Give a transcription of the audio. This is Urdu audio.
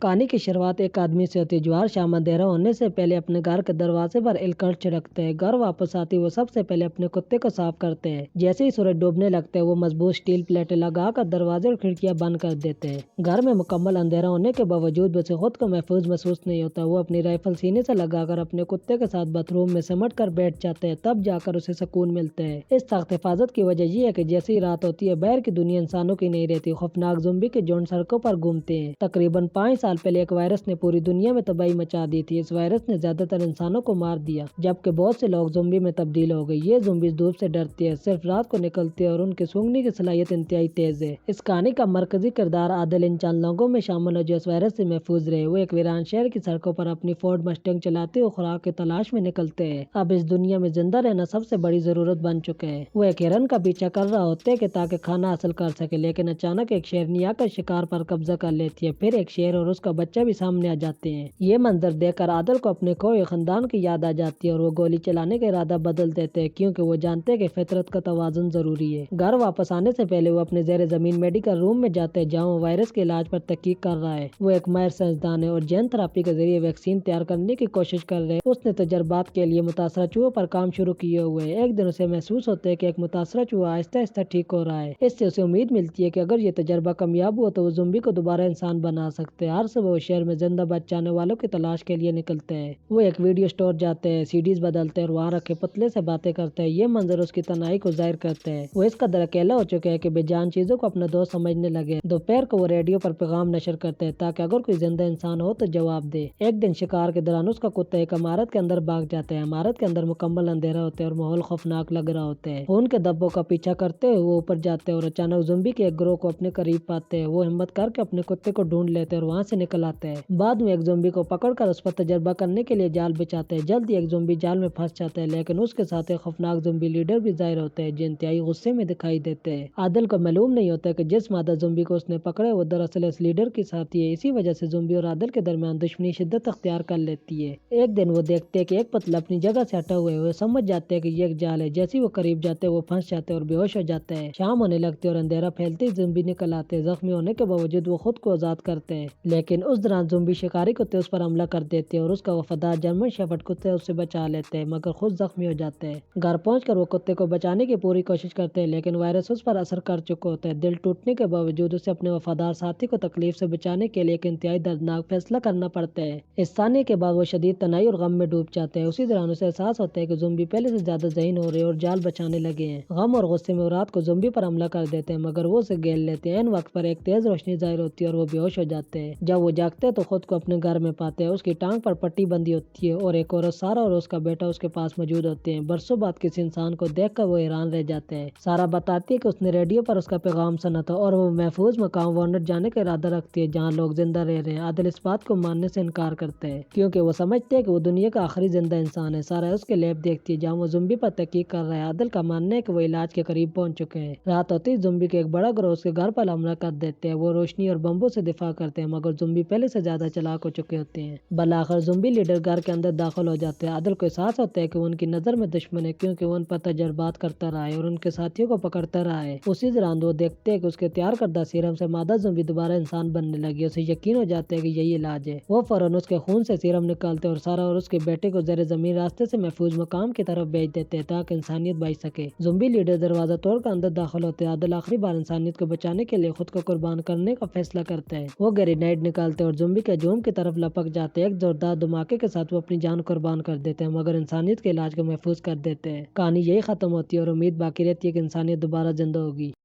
کہانی کی شروعات ایک آدمی سے ہوتی ہے جو ہر شام اندھیرا ہونے سے پہلے اپنے گھر کے دروازے پر الکڑ چھڑکتے ہیں۔ گھر واپس آتے وہ سب سے پہلے اپنے کتے کو صاف کرتے ہیں۔ جیسے ہی سورج ڈوبنے لگتا ہے وہ مضبوط اسٹیل پلیٹیں لگا کر دروازے اور کھڑکیاں بند کر دیتے ہیں۔ گھر میں مکمل اندھیرا ہونے کے باوجود اسے خود کو محفوظ محسوس نہیں ہوتا۔ وہ اپنی رائفل سینے سے لگا کر اپنے کتے کے ساتھ باتھ روم میں سمٹ کر بیٹھ جاتے ہیں، تب جا کر اسے سکون ملتا ہے۔ اس سخت حفاظت کی وجہ یہ ہے کہ جیسے ہی رات ہوتی ہے باہر کی دنیا انسانوں کی نہیں رہتی۔ خوفناک زومبی کے جھنڈ سڑکوں پر گھومتے ہیں۔ تقریباً 5 سال پہلے ایک وائرس نے پوری دنیا میں تباہی مچا دی تھی۔ اس وائرس نے زیادہ تر انسانوں کو مار دیا جبکہ بہت سے لوگ زومبی میں تبدیل ہو گئے۔ یہ زومبیز دھوپ سے ڈرتے ہیں، صرف رات کو نکلتے ہیں اور ان کی سونگنے کی صلاحیت انتہائی تیز ہے۔ اس کہانی کا مرکزی کردار عادل ان چند لوگوں میں شامل ہے جو اس وائرس سے محفوظ رہے۔ وہ ایک ویران شہر کی سڑکوں پر اپنی فورڈ مسٹنگ چلاتے ہوئے خوراک کی تلاش میں نکلتے ہیں۔ اب اس دنیا میں زندہ رہنا سب سے بڑی ضرورت بن چکا ہے۔ وہ ایک ہرن کا پیچھا کر رہا ہوتے ہیں تاکہ کھانا حاصل کر سکے، لیکن اچانک ایک شیرنی آ کر شکار پر قبضہ کر لیتی ہے۔ پھر ایک شیر اور اس کا بچہ بھی سامنے آ جاتے ہیں۔ یہ منظر دیکھ کر عادل کو اپنے کھوئے خاندان کی یاد آ جاتی ہے اور وہ گولی چلانے کا ارادہ بدل دیتے ہیں کیونکہ وہ جانتے ہیں کہ فطرت کا توازن ضروری ہے۔ گھر واپس آنے سے پہلے وہ اپنے زیر زمین میڈیکل روم میں جاتے ہیں جہاں وہ وائرس کے علاج پر تحقیق کر رہا ہے۔ وہ ایک ماہر سائنسدان ہے اور جین تھراپی کے ذریعے ویکسین تیار کرنے کی کوشش کر رہے ہیں۔ اس نے تجربات کے لیے متاثرہ چوہوں پر کام شروع کیے ہوئے ہیں۔ ایک دن اسے محسوس ہوتا ہے کہ ایک متاثرہ چوہا آہستہ آہستہ ٹھیک ہو رہا ہے۔ اس سے اسے امید ملتی ہے کہ اگر یہ تجربہ کامیاب ہوا تو وہ زومبی کو دوبارہ انسان بنا سکتے ہیں۔ ہر صبح وہ شہر میں زندہ بچانے والوں کی تلاش کے لیے نکلتے ہیں۔ وہ ایک ویڈیو اسٹور جاتے ہیں، سیڈیز بدلتے ہیں اور وہاں رکھے پتلے سے باتیں کرتے ہیں۔ یہ منظر اس کی تنہائی کو ظاہر کرتے ہیں۔ وہ اس قدر اکیلا ہو چکے ہیں کہ بے جان چیزوں کو اپنا دوست سمجھنے لگے۔ دوپہر کو وہ ریڈیو پر پیغام نشر کرتے ہیں تاکہ اگر کوئی زندہ انسان ہو تو جواب دے۔ ایک دن شکار کے دوران اس کا کتا ایک عمارت کے اندر بھاگ جاتا ہے۔ عمارت کے اندر مکمل اندھیرا ہوتا ہے اور ماحول خوفناک لگ رہا ہوتا ہے۔ خون کے دھبوں کا پیچھا کرتے ہوئے وہ اوپر جاتے ہیں اور اچانک زومبی کے ایک گروہ کو اپنے قریب پاتے ہیں۔ وہ ہمت کر کے اپنے کتے کو ڈھونڈ لیتے ہیں اور وہاں سے نکل آتے ہیں۔ بعد میں ایک زومبی کو پکڑ کر اس پر تجربہ کرنے کے لیے جال بچھاتے ہیں۔ جلد ہی ایک زومبی جال میں پھنس جاتا ہے، لیکن اس کے ساتھ ایک خوفناک زومبی لیڈر بھی ظاہر ہوتا ہے جو انتہائی غصے میں دکھائی دیتے ہیں۔ عادل کو معلوم نہیں ہوتا کہ جس مادہ زومبی کو اس نے پکڑا ہے وہ دراصل اس لیڈر کی ساتھی ہے۔ اسی وجہ سے زومبی اور عادل کے درمیان دشمنی شدت اختیار کر لیتی ہے۔ ایک دن وہ دیکھتے ہیں کہ ایک پتلا اپنی جگہ سے ہٹا ہوا ہے۔ وہ سمجھ جاتے ہیں کہ یہ ایک جال ہے۔ جیسے ہی وہ قریب جاتے ہیں وہ پھنس جاتے ہیں اور بے ہوش ہو جاتے ہیں۔ شام ہونے لگتی ہے اور اندھیرا پھیلتے ہی زومبی نکل آتے ہیں۔ زخمی ہونے کے باوجود وہ خود کو آزاد کرتے ہیں، لیکن اس دوران زومبی شکاری کتے اس پر حملہ کر دیتے ہیں اور اس کا وفادار جرمن شیپرڈ کتے اسے بچا لیتے ہیں مگر خود زخمی ہو جاتے ہیں۔ گھر پہنچ کر وہ کتے کو بچانے کی پوری کوشش کرتے ہیں لیکن وائرس اس پر اثر کر چکا ہوتا ہے۔ دل ٹوٹنے کے باوجود اسے اپنے وفادار ساتھی کو تکلیف سے بچانے کے لیے ایک انتہائی دردناک فیصلہ کرنا پڑتا ہے۔ اس ثانیے کے بعد وہ شدید تنہائی اور غم میں ڈوب جاتے ہیں۔ اسی دوران اسے احساس ہوتا ہے کہ زومبی پہلے سے زیادہ ذہین ہو رہے ہیں اور جال بچانے لگے ہیں۔ غم اور غصے میں وہ رات کو زومبی پر حملہ کر دیتے ہیں مگر وہ اسے گھیر لیتے ہیں۔ عین وقت پر ایک تیز روشنی ظاہر ہوتی ہے اور وہ بے ہوش ہو جاتے ہیں۔ جب وہ جاگتے ہیں تو خود کو اپنے گھر میں پاتے ہیں۔ اس کی ٹانگ پر پٹی بندھی ہوتی ہے اور ایک عورت سارا اور اس کا بیٹا اس کے پاس موجود ہوتے ہیں۔ برسوں بعد کسی انسان کو دیکھ کر وہ حیران رہ جاتے ہیں۔ سارا بتاتی ہے کہ اس نے ریڈیو پر اس کا پیغام سنا تھا اور وہ محفوظ مقام وارنٹ جانے کا ارادہ رکھتی ہے جہاں لوگ زندہ رہ رہے ہیں۔ عادل اس بات کو ماننے سے انکار کرتے ہیں کیونکہ وہ سمجھتے ہیں کہ وہ دنیا کا آخری زندہ انسان ہے۔ سارا اس کے لیب دیکھتی ہے جہاں وہ زومبی پر تحقیق کر رہا ہے۔ عادل کا ماننا ہے کہ وہ علاج کے قریب پہنچ چکے ہیں۔ رات ہوتے ہی زومبی کے ایک بڑا گروہ اس کے گھر پر حملہ کر دیتے ہیں۔ وہ روشنی اور بمبوں سے دفاع کرتے ہیں مگر زومبی پہلے سے زیادہ چلاک ہو چکے ہوتے ہیں۔ بالآخر زومبی لیڈر گھر کے اندر داخل ہو جاتے ہیں۔ عادل کو احساس ہوتا ہے کہ وہ ان کی نظر میں دشمن ہے کیونکہ وہ ان پر تجربات کرتا رہا ہے اور ان کے ساتھیوں کو پکڑتا رہا ہے۔ اسی دوران وہ دیکھتے ہیں کہ اس کے تیار کردہ سیرم سے مادہ زومبی دوبارہ انسان بننے لگی۔ اسے یقین ہو جاتا ہے کہ یہی علاج ہے۔ وہ فوراً اس کے خون سے سیرم نکالتے ہیں اور سارا اور اس کے بیٹے کو زیر زمین راستے سے محفوظ مقام کی طرف بھیج دیتے ہیں تاکہ انسانیت بچ سکے۔ زومبی لیڈر دروازہ توڑ کر اندر داخل ہوتے ہیں۔ عادل آخری بار انسانیت کو بچانے کے لیے خود کو قربان کرنے کا فیصلہ کرتا ہے۔ وہ گرینیڈ نکالتے ہیں اور زومبی کے ہجوم کی طرف لپک جاتے ہیں۔ ایک زوردار دھماکے کے ساتھ وہ اپنی جان قربان کر دیتے ہیں مگر انسانیت کے علاج کو محفوظ کر دیتے ہیں۔ کہانی یہی ختم ہوتی ہے اور امید باقی رہتی ہے کہ انسانیت دوبارہ زندہ ہوگی۔